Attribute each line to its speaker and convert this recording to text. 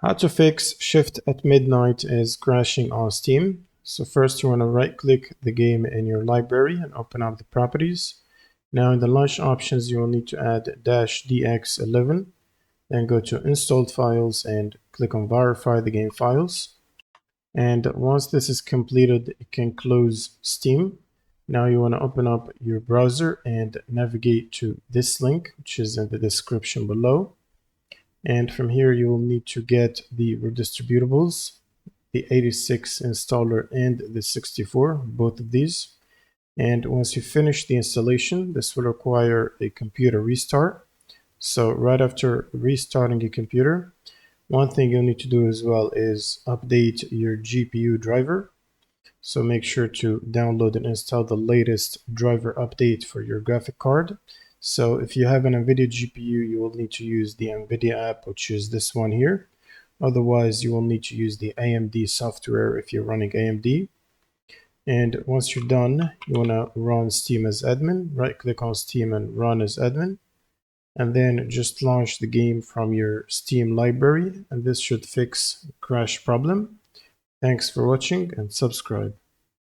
Speaker 1: How to fix Shift at Midnight is crashing on Steam. So first you want to right click the game in your library and open up the properties. Now in the launch options you will need to add -dx11, then go to installed files and click on verify the game files. And once this is completed, you can close Steam. Now you want to open up your browser and navigate to this link, which is in the description below. And from here, you will need to get the redistributables, the 86 installer and the 64, both of these. And once you finish the installation, this will require a computer restart. So right after restarting your computer, one thing you'll need to do as well is update your GPU driver. So make sure to download and install the latest driver update for your graphic card. So if you have an NVIDIA GPU, you will need to use the NVIDIA app, which is this one here. Otherwise, you will need to use the AMD software if you're running AMD. And once you're done, you want to run Steam as admin. Right click on Steam and run as admin. And then just launch the game from your Steam library. And this should fix the crash problem. Thanks for watching and subscribe.